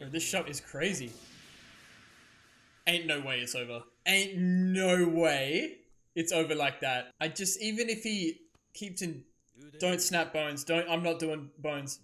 Bro, this shot is crazy. Ain't no way it's over. Ain't no way it's over like that. Even if he keeps in, don't snap bones. I'm not doing bones.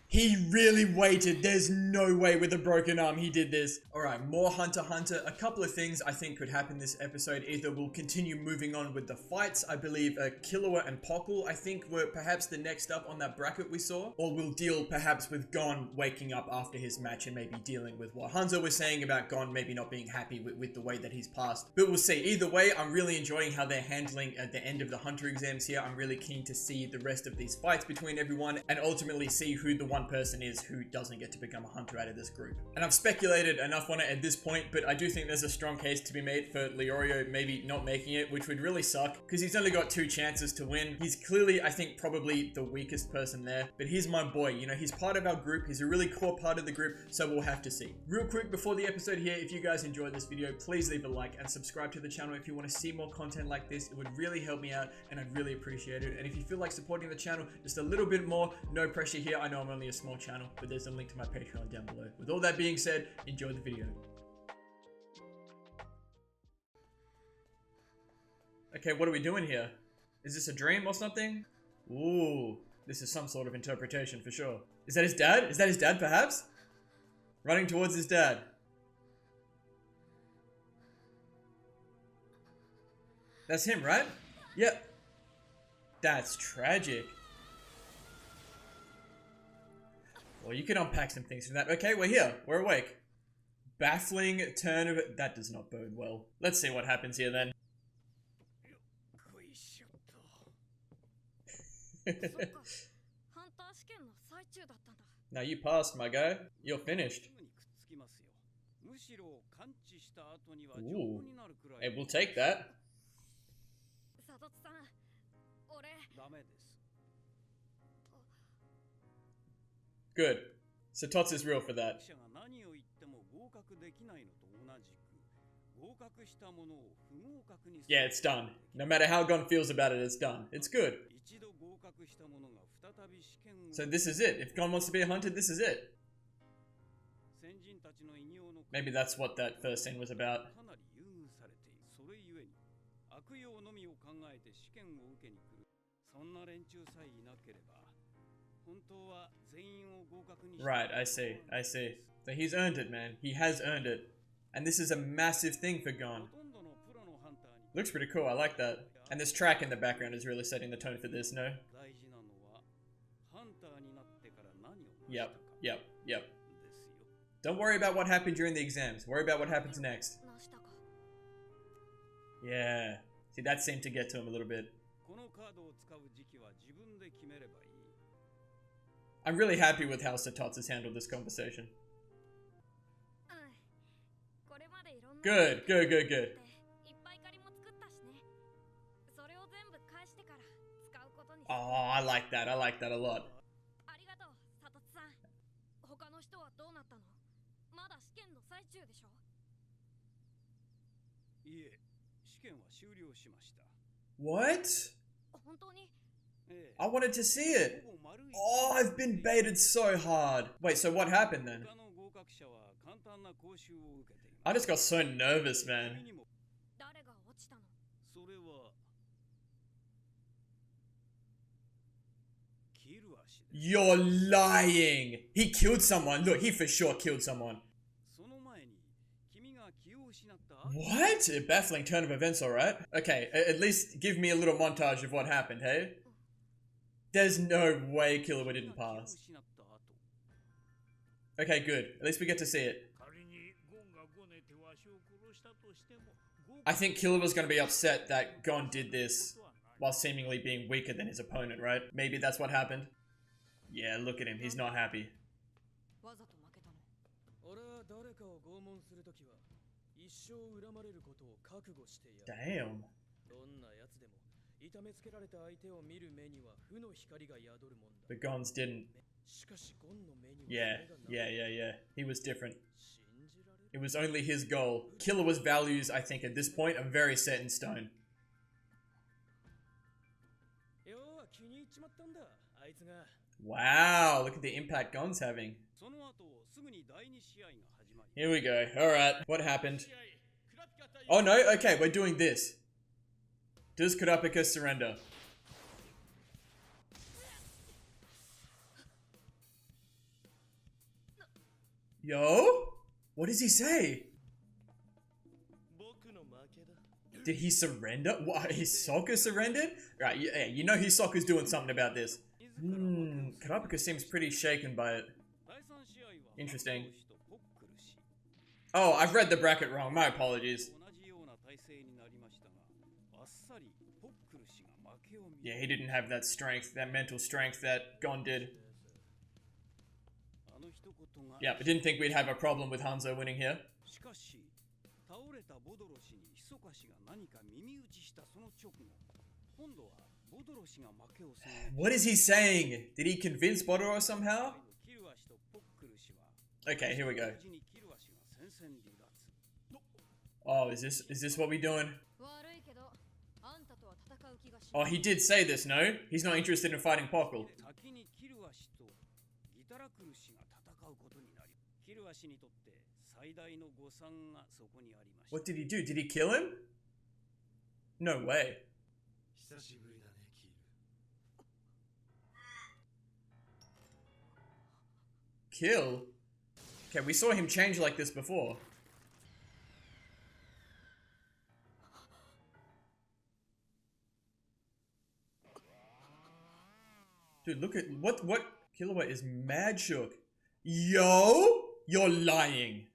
He really waited. There's no way with a broken arm he did this. Alright, more Hunter x Hunter. A couple of things I think could happen this episode. Either we'll continue moving on with the fights. I believe Killua and Pockle, I think, were perhaps the next up on that bracket we saw. Or we'll deal perhaps with Gon waking up after his match and maybe dealing with what Hanzo was saying about Gon maybe not being happy with the way that he's passed. But we'll see. Either way, I'm really enjoying how they're handling at the end of the Hunter exams here. I'm really keen to see the rest of these fights between everyone and ultimately see who the one person is who doesn't get to become a hunter out of this group. And I've speculated enough on it at this point, but I do think there's a strong case to be made for Leorio maybe not making it, which would really suck because he's only got 2 chances to win. He's clearly, I think, probably the weakest person there, but he's my boy. You know, he's part of our group. He's a really core part of the group, so we'll have to see. Real quick before the episode here, if you guys enjoyed this video, please leave a like and subscribe to the channel if you want to see more content like this. It would really help me out and I'd really appreciate it. And if you feel like supporting the channel just a little bit more, no pressure here. I know I'm only a small channel, but there's a link to my Patreon down below. With all that being said, enjoy the video. Okay, what are we doing here? Is this a dream or something? Ooh, this is some sort of interpretation for sure. Is that his dad? Is that his dad perhaps? Running towards his dad. That's him, right? Yep. That's tragic. Well, you can unpack some things from that. Okay, we're here. We're awake. Baffling turn of it. That does not bode well. Let's see what happens here then. Now you passed, my guy. You're finished. Ooh. Hey, we'll take that. Good. So Tots is real for that. Yeah, it's done. No matter how Gon feels about it, it's done. It's good. So this is it. If Gon wants to be a hunter, this is it. Maybe that's what that first scene was about. Right, I see. So he's earned it, man. He has earned it. And this is a massive thing for Gon. Looks pretty cool, I like that. And this track in the background is really setting the tone for this, no? Yep. Don't worry about what happened during the exams. Worry about what happens next. Yeah. See, that seemed to get to him a little bit. I'm really happy with how Sir Tots has handled this conversation. Good. Oh, I like that a lot. What? I wanted to see it. Oh, I've been baited so hard. Wait, so what happened then? I just got so nervous, man. You're lying. He killed someone. Look, he for sure killed someone. What? A baffling turn of events, alright. Okay, at least give me a little montage of what happened, hey? There's no way Killua didn't pass. Okay, good. At least we get to see it. I think Killua's gonna be upset that Gon did this while seemingly being weaker than his opponent, right? Maybe that's what happened. Yeah, look at him. He's not happy. Damn. But Gon's didn't. Yeah. He was different. It was only his goal. Killua's values, I think, at this point are very set in stone. Wow, look at the impact Gon's having. Here we go. Alright, what happened? Oh no, okay, we're doing this. Does Kurapika surrender? Yo? What does he say? Did he surrender? What? Hisoka surrendered? Right, yeah, you know Hisoka's doing something about this. Kurapika seems pretty shaken by it. Interesting. Oh, I've read the bracket wrong. My apologies. Yeah, he didn't have that strength, that mental strength that Gon did. Yeah, I didn't think we'd have a problem with Hanzo winning here. What is he saying? Did he convince Bodoro somehow? Okay, here we go. Oh, is this what we doing? Oh, he did say this, no? He's not interested in fighting Pockle. What did he do? Did he kill him? No way. Kill? Okay, we saw him change like this before. Dude, look at what Killua is mad shook. Yo, you're lying.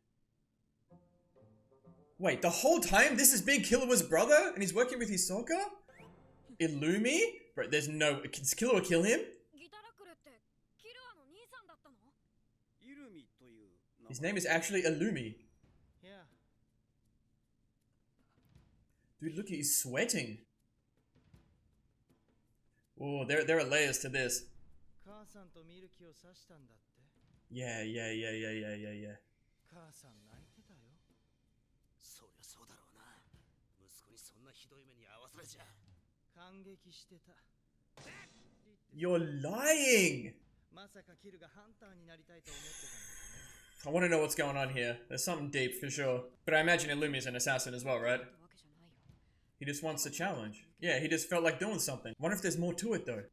Wait, the whole time this has been Killua's brother and he's working with Hisoka? Illumi? Bro, there's no. Does Killua kill him? His name is actually Illumi. Dude, look, he's sweating. Oh, there are layers to this. Yeah. You're lying! I want to know what's going on here. There's something deep for sure. But I imagine Illumi's an assassin as well, right? He just wants a challenge. Yeah, he just felt like doing something. Wonder if there's more to it though.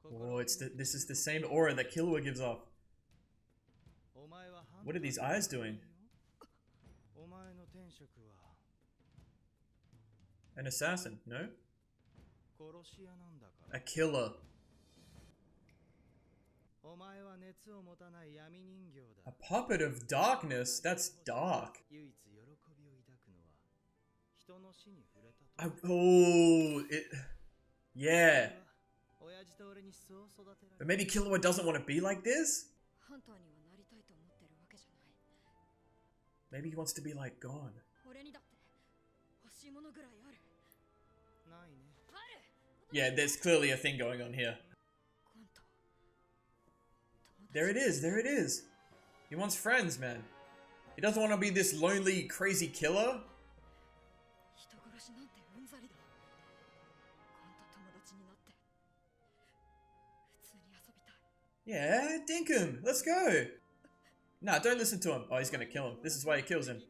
Oh, this is the same aura that Killua gives off. What are these eyes doing? An assassin, no? A killer. A puppet of darkness? That's dark. Yeah. But maybe Killua doesn't want to be like this? Maybe he wants to be like Gon. Yeah, there's clearly a thing going on here. There it is. He wants friends, man. He doesn't want to be this lonely, crazy killer. Yeah, dink him. Let's go. Nah, don't listen to him. Oh, he's gonna kill him. This is why he kills him.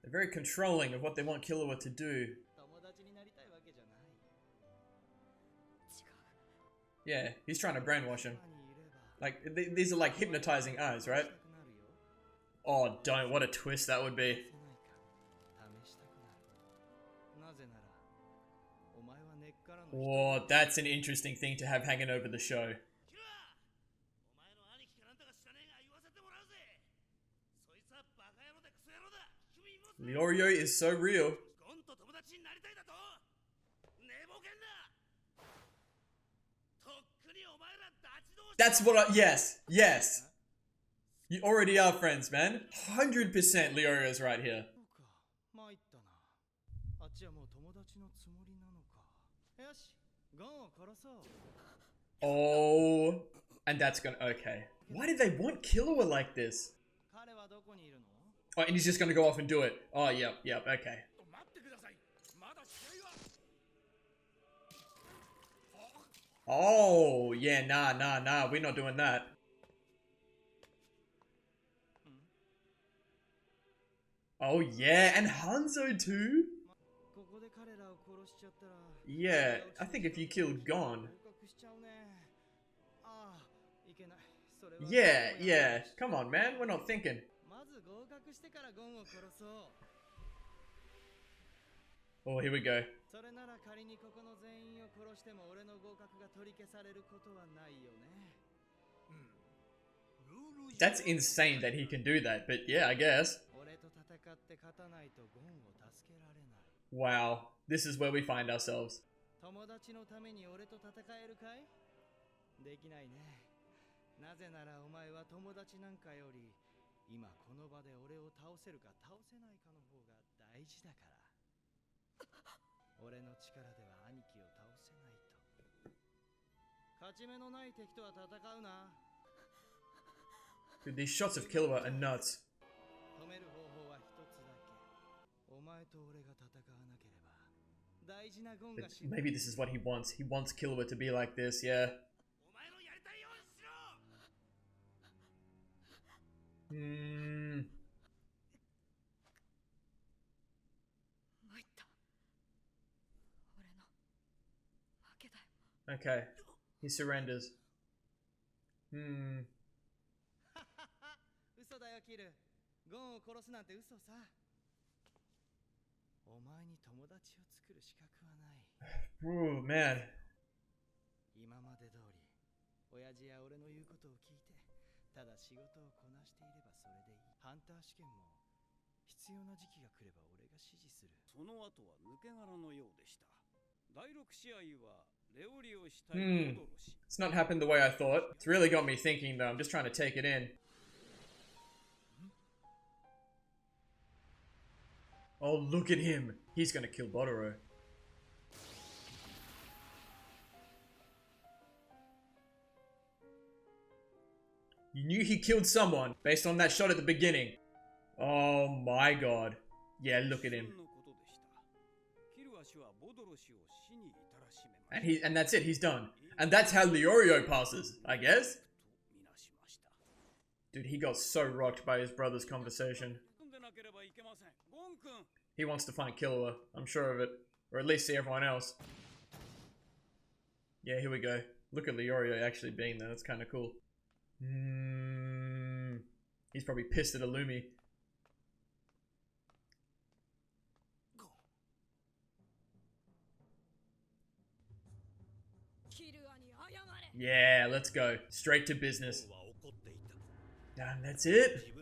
They're very controlling of what they want Killua to do. Yeah, he's trying to brainwash him. Like, these are like hypnotizing eyes, right? Oh, don't. What a twist that would be. Oh, that's an interesting thing to have hanging over the show. Leorio is so real. That's what yes. You already are friends, man. 100% Leorio's right here. Oh, and that's gonna, okay. Why did they want Killua like this? Oh, and he's just gonna go off and do it. Oh, yep, okay. Oh, yeah, nah. We're not doing that. Oh, yeah, and Hanzo too? Yeah, I think if you killed Gon. Yeah. Come on, man. We're not thinking. Oh, here we go. That's insane that he can do that, but yeah, I guess. Wow, this is where we find ourselves. Dude, these shots of Killua are nuts. But maybe this is what he wants. He wants Killua to be like this, yeah. Okay. He surrenders. Ooh, man. It's not happened the way I thought. It's really got me thinking though. I'm just trying to take it in. Oh, look at him. He's gonna kill Botoro. You knew he killed someone based on that shot at the beginning. Oh my god. Yeah, look at him. And that's it, he's done. And that's how Leorio passes, I guess. Dude, he got so rocked by his brother's conversation. He wants to find Killua, I'm sure of it. Or at least see everyone else. Yeah, here we go. Look at Leorio actually being there, that's kind of cool. He's probably pissed at Illumi. Yeah, let's go. Straight to business. Damn, that's it?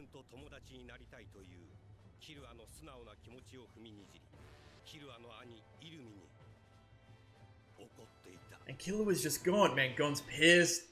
And Killua's just gone, man. Gon's pissed.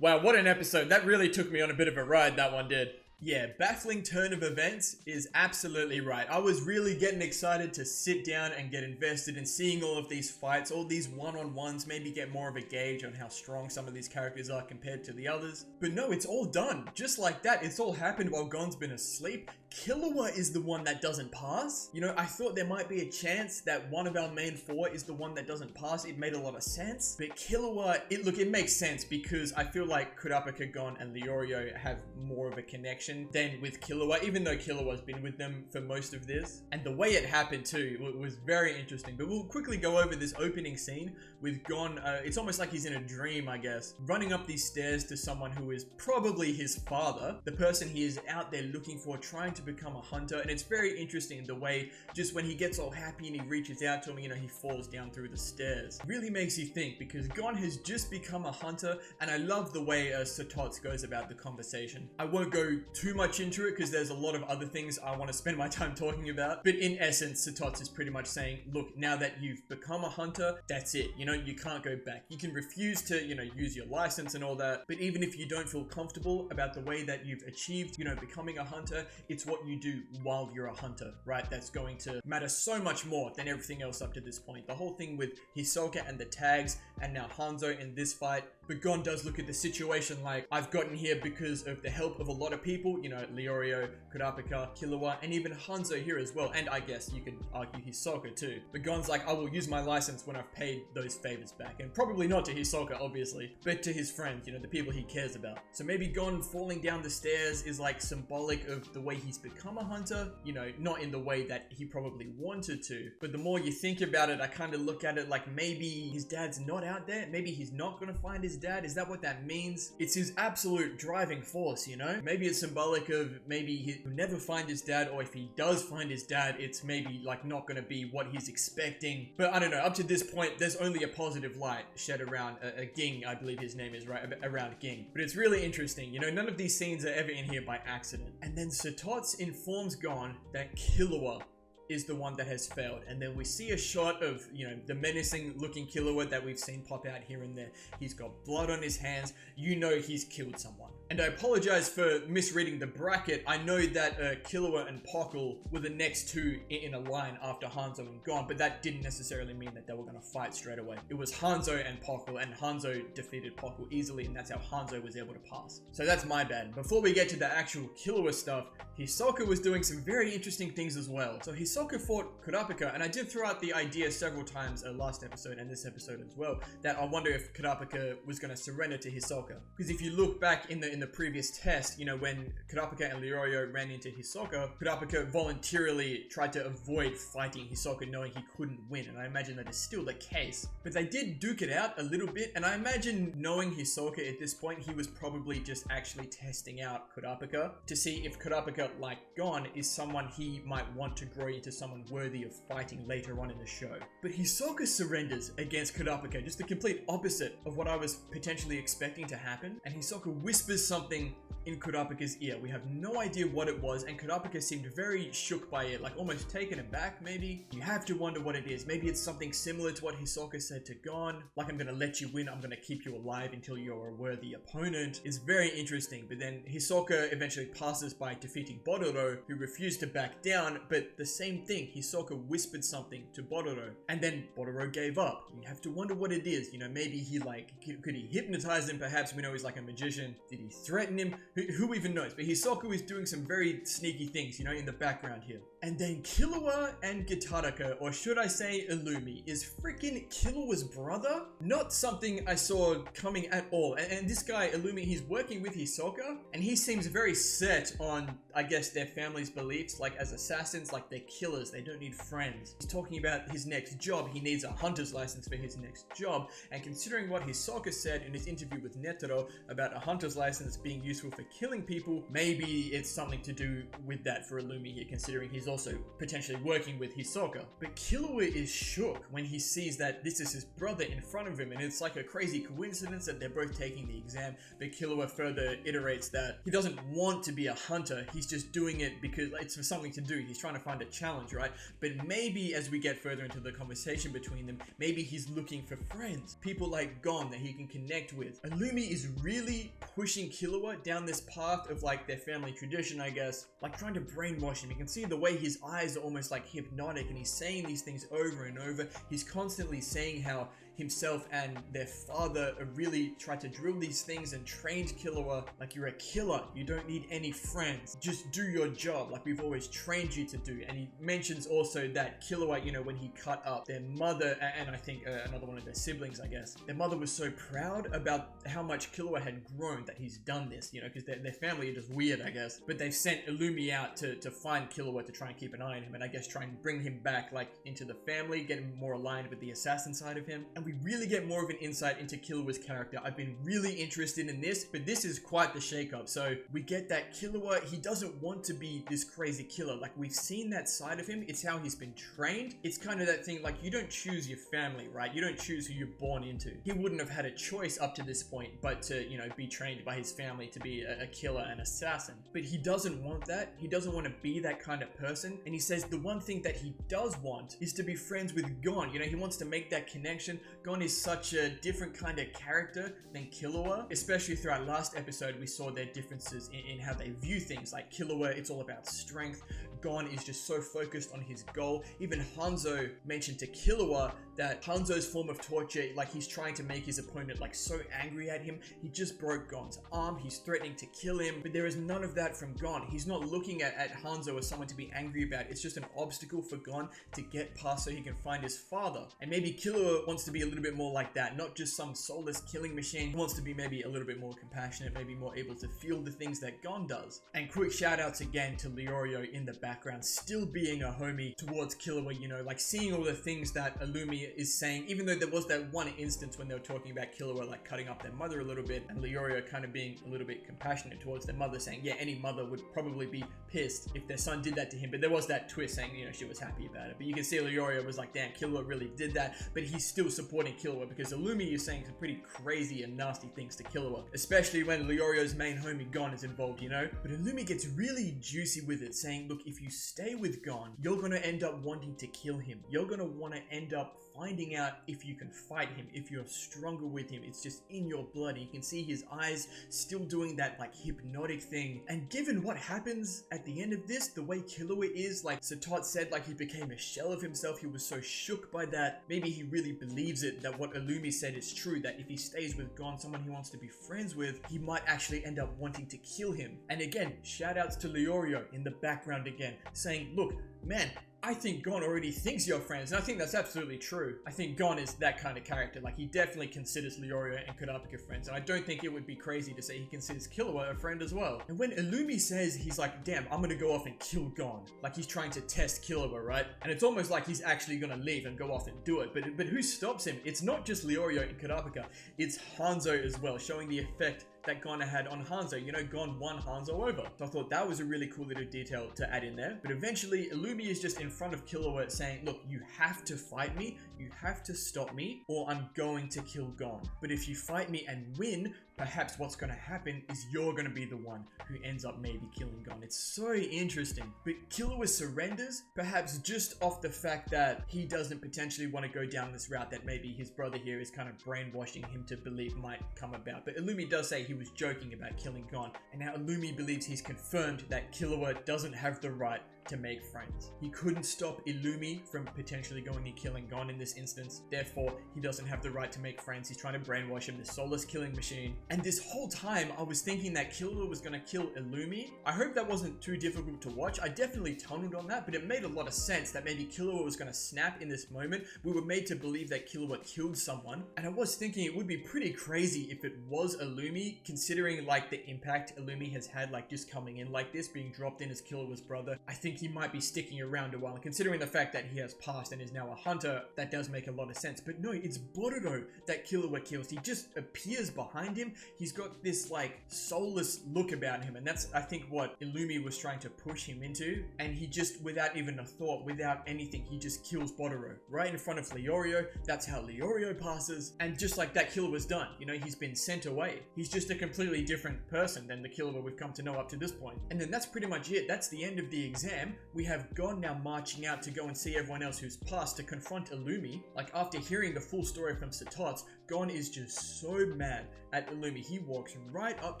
Wow, what an episode. That really took me on a bit of a ride, that one did. Yeah, baffling turn of events is absolutely right. I was really getting excited to sit down and get invested in seeing all of these fights, all these one-on-ones, maybe get more of a gauge on how strong some of these characters are compared to the others. But no, it's all done. Just like that, it's all happened while Gon's been asleep. Killua is the one that doesn't pass. You know, I thought there might be a chance that one of our main four is the one that doesn't pass. It made a lot of sense. But Killua, it makes sense because I feel like Kurapika, Gon, and Leorio have more of a connection than with Killua, even though Killua's been with them for most of this. And the way it happened too, it was very interesting. But we'll quickly go over this opening scene with Gon. It's almost like he's in a dream, I guess. Running up these stairs to someone who is probably his father, the person he is out there looking for, trying to become a hunter. And it's very interesting the way, just when he gets all happy and he reaches out to him, you know, he falls down through the stairs. Really makes you think, because Gon has just become a hunter, and I love the way Satots goes about the conversation. I won't go too much into it because there's a lot of other things I want to spend my time talking about, but in essence, Satots is pretty much saying, look, now that you've become a hunter, that's it. You know, you can't go back. You can refuse to, you know, use your license and all that, but even if you don't feel comfortable about the way that you've achieved, you know, becoming a hunter, it's what you do while you're a hunter, right? That's going to matter so much more than everything else up to this point. The whole thing with Hisoka and the tags, and now Hanzo in this fight, But Gon does look at the situation like, I've gotten here because of the help of a lot of people, you know, Leorio, Kurapika, Killua, and even Hanzo here as well. And I guess you could argue Hisoka too. But Gon's like, I will use my license when I've paid those favors back. And probably not to Hisoka, obviously, but to his friends, you know, the people he cares about. So maybe Gon falling down the stairs is like symbolic of the way he's become a hunter, you know, not in the way that he probably wanted to. But the more you think about it, I kind of look at it like maybe his dad's not out there. Maybe he's not going to find his dad. Is that what that means? It's his absolute driving force, you know? Maybe it's symbolic of maybe he'll never find his dad, or if he does find his dad, it's maybe like not going to be what he's expecting. But I don't know, up to this point, there's only a positive light shed around Ging, I believe his name is, right? Around Ging. But it's really interesting, you know, none of these scenes are ever in here by accident. And then Satots informs Gon that Killua is the one that has failed. And then we see a shot of, you know, the menacing looking Killua that we've seen pop out here and there. He's got blood on his hands. You know he's killed someone. And I apologize for misreading the bracket. I know that Killua and Pockle were the next two in a line after Hanzo and Gon, but that didn't necessarily mean that they were going to fight straight away. It was Hanzo and Pockle, and Hanzo defeated Pockle easily, and that's how Hanzo was able to pass. So that's my bad. Before we get to the actual Killua stuff, Hisoka was doing some very interesting things as well. So Hisoka fought Kurapika, and I did throw out the idea several times last episode and this episode as well, that I wonder if Kurapika was going to surrender to Hisoka. Because if you look back in the previous test, you know, when Kurapika and Leorio ran into Hisoka, Kurapika voluntarily tried to avoid fighting Hisoka knowing he couldn't win, and I imagine that is still the case. But they did duke it out a little bit, and I imagine knowing Hisoka at this point, he was probably just actually testing out Kurapika to see if Kurapika, like Gon, is someone he might want to grow into someone worthy of fighting later on in the show. But Hisoka surrenders against Kurapika, just the complete opposite of what I was potentially expecting to happen, and Hisoka whispers something in Kurapika's ear. We have no idea what it was, and Kurapika seemed very shook by it, like almost taken aback maybe. You have to wonder what it is. Maybe it's something similar to what Hisoka said to Gon, like, I'm gonna let you win, I'm gonna keep you alive until you're a worthy opponent. It's very interesting. But then Hisoka eventually passes by defeating Bororo, who refused to back down, but the same thing, Hisoka whispered something to Bororo, and then Bororo gave up. You have to wonder what it is. You know, maybe he could he hypnotize him? Perhaps. We know he's like a magician. Did he threaten him? Who even knows? But Hisoka is doing some very sneaky things, you know, in the background here. And then Killua and Gitaraka, or should I say Illumi, is freaking Killua's brother? Not something I saw coming at all. And this guy, Illumi, he's working with Hisoka, and he seems very set on, I guess, their family's beliefs, like as assassins, like they're killers, they don't need friends. He's talking about his next job. He needs a hunter's license for his next job. And considering what Hisoka said in his interview with Netero about a hunter's license being useful for killing people, maybe it's something to do with that for Illumi here, considering he's also potentially working with Hisoka. But Killua is shook when he sees that this is his brother in front of him, and it's like a crazy coincidence that they're both taking the exam. But Killua further iterates that he doesn't want to be a hunter, he's just doing it because it's for something to do. He's trying to find a challenge, right? But maybe as we get further into the conversation between them, maybe he's looking for friends, people like Gon that he can connect with. Illumi is really pushing Killua down this path of like their family tradition, I guess, like trying to brainwash him. You can see the way his eyes are almost like hypnotic, and he's saying these things over and over. He's constantly saying how himself and their father really tried to drill these things and trained Killua like, you're a killer, you don't need any friends, just do your job like we've always trained you to do. And he mentions also that Killua, you know, when he cut up their mother and I think another one of their siblings, I guess, their mother was so proud about how much Killua had grown that he's done this, you know, because their family are just weird, I guess. But they've sent Illumi out to find Killua to try and keep an eye on him, and I guess try and bring him back like into the family, get him more aligned with the assassin side of him. And we really get more of an insight into Killua's character. I've been really interested in this, but this is quite the shakeup. So we get that Killua, he doesn't want to be this crazy killer. Like, we've seen that side of him. It's how he's been trained. It's kind of that thing, like, you don't choose your family, right? You don't choose who you're born into. He wouldn't have had a choice up to this point, but to, you know, be trained by his family to be a killer and assassin. But he doesn't want that. He doesn't want to be that kind of person. And he says the one thing that he does want is to be friends with Gon. You know, he wants to make that connection. Gon is such a different kind of character than Killua, especially throughout last episode. We saw their differences in how they view things. Like Killua, it's all about strength. Gon is just so focused on his goal. Even Hanzo mentioned to Killua that Hanzo's form of torture, like he's trying to make his opponent like so angry at him. He just broke Gon's arm. He's threatening to kill him, but there is none of that from Gon. He's not looking at Hanzo as someone to be angry about. It's just an obstacle for Gon to get past so he can find his father. And maybe Killua wants to be a little bit more like that, not just some soulless killing machine. He wants to be maybe a little bit more compassionate, maybe more able to feel the things that Gon does. And quick shout outs again to Leorio in the background, still being a homie towards Killua, you know, like seeing all the things that Illumi is saying, even though there was that one instance when they were talking about Killua like cutting up their mother a little bit, and Leorio kind of being a little bit compassionate towards their mother, saying, yeah, any mother would probably be pissed if their son did that to him. But there was that twist saying, you know, she was happy about it. But you can see Leorio was like, damn, Killua really did that. But he's still supporting Killua because Illumi is saying some pretty crazy and nasty things to Killua, especially when Leorio's main homie Gon is involved, you know. But Illumi gets really juicy with it, saying, look, if you stay with Gon, you're gonna end up wanting to kill him. You're gonna want to end up finding out if you can fight him, if you're stronger with him. It's just in your blood. You can see his eyes still doing that like hypnotic thing. And given what happens at the end of this, the way Killua is, like Satot said, like he became a shell of himself. He was so shook by that. Maybe he really believes it, that what Illumi said is true, that if he stays with Gon, someone he wants to be friends with, he might actually end up wanting to kill him. And again, shout outs to Leorio in the background again, saying, look, man, I think Gon already thinks you're friends, and I think that's absolutely true. I think Gon is that kind of character. Like, he definitely considers Leorio and Kurapika friends, and I don't think it would be crazy to say he considers Killua a friend as well. And when Illumi says, he's like, damn, I'm gonna go off and kill Gon, like he's trying to test Killua, right? And it's almost like he's actually gonna leave and go off and do it, but who stops him? It's not just Leorio and Kurapika, it's Hanzo as well, showing the effect that Gon had on Hanzo. You know, Gon won Hanzo over. So I thought that was a really cool little detail to add in there. But eventually, Illumi is just in front of Killua saying, look, you have to fight me, you have to stop me, or I'm going to kill Gon. But if you fight me and win, perhaps what's going to happen is you're going to be the one who ends up maybe killing Gon. It's so interesting. But Killua surrenders, perhaps just off the fact that he doesn't potentially want to go down this route that maybe his brother here is kind of brainwashing him to believe might come about. But Illumi does say he was joking about killing Gon, and now Illumi believes he's confirmed that Killua doesn't have the right to make friends. He couldn't stop Illumi from potentially going and killing Gon in this instance. Therefore, he doesn't have the right to make friends. He's trying to brainwash him, this soulless killing machine. And this whole time, I was thinking that Killua was going to kill Illumi. I hope that wasn't too difficult to watch. I definitely tunneled on that, but it made a lot of sense that maybe Killua was going to snap in this moment. We were made to believe that Killua killed someone. And I was thinking it would be pretty crazy if it was Illumi, considering like the impact Illumi has had, like just coming in like this, being dropped in as Killua's brother. I think he might be sticking around a while, and considering the fact that he has passed and is now a hunter, that does make a lot of sense. But no, it's Bororo that Killua kills. He just appears behind him. He's got this like soulless look about him, and that's I think what Illumi was trying to push him into. And he just, without even a thought, without anything, he just kills Bororo right in front of Leorio. That's how Leorio passes, and just like that, Killua's done. You know, he's been sent away. He's just a completely different person than the Killua we've come to know up to this point. And then that's pretty much it. That's the end of the exam. We have Gon now marching out to go and see everyone else who's passed to confront Illumi. Like, after hearing the full story from Satots, Gon is just so mad at Illumi. He walks right up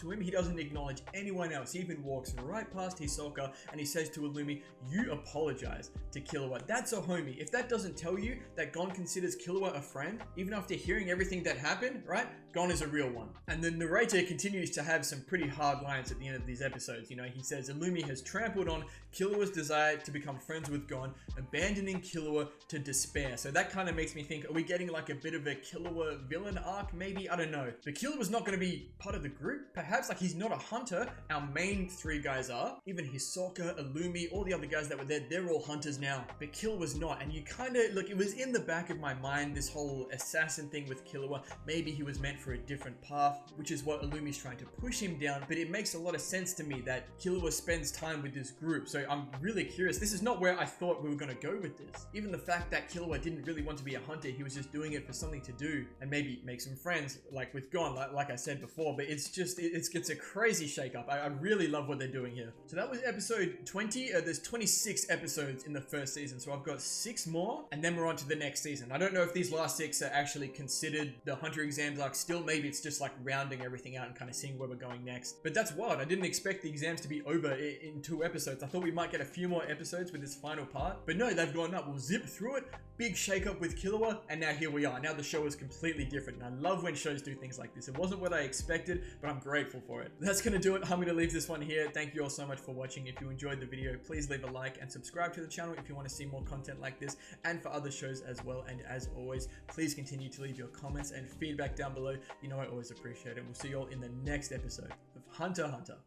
to him. He doesn't acknowledge anyone else. He even walks right past Hisoka, and he says to Illumi, you apologize to Killua. That's a homie. If that doesn't tell you that Gon considers Killua a friend, even after hearing everything that happened, right? Gon is a real one. And the narrator continues to have some pretty hard lines at the end of these episodes. You know, he says Illumi has trampled on Killua's desire to become friends with Gon, abandoning Killua to despair. So that kind of makes me think, are we getting like a bit of a Killua villain arc? Maybe, I don't know. But Killua's not going to be part of the group. Perhaps, like, he's not a hunter. Our main three guys are. Even Hisoka, Illumi, all the other guys that were there, they're all hunters now. But Killua's not. And you kind of, look, it was in the back of my mind, this whole assassin thing with Killua. Maybe he was meant for a different path, which is what Illumi's trying to push him down. But it makes a lot of sense to me that Killua spends time with this group. So I'm really curious. This is not where I thought we were going to go with this. Even the fact that Killua didn't really want to be a hunter, he was just doing it for something to do and maybe make some friends, like with Gon, like I said before. But it's just, it's a crazy shake-up. I really love what they're doing here. So that was episode 20. There's 26 episodes in the first season, so I've got 6 more, and then we're on to the next season. I don't know if these last 6 are actually considered the Hunter exams arc still. Maybe it's just like rounding everything out and kind of seeing where we're going next. But that's wild. I didn't expect the exams to be over in 2 episodes. I thought we might get a few more episodes with this final part, but no, they've gone up. We'll zip through it. Big shake up with Killua, and now here we are. Now the show is completely different, and I love when shows do things like this. It wasn't what I expected, but I'm grateful for it. That's gonna do it. I'm gonna leave this one here. Thank you all so much for watching. If you enjoyed the video, please leave a like and subscribe to the channel if you want to see more content like this and for other shows as well. And as always, please continue to leave your comments and feedback down below. You know I always appreciate it. We'll see you all in the next episode of Hunter x Hunter.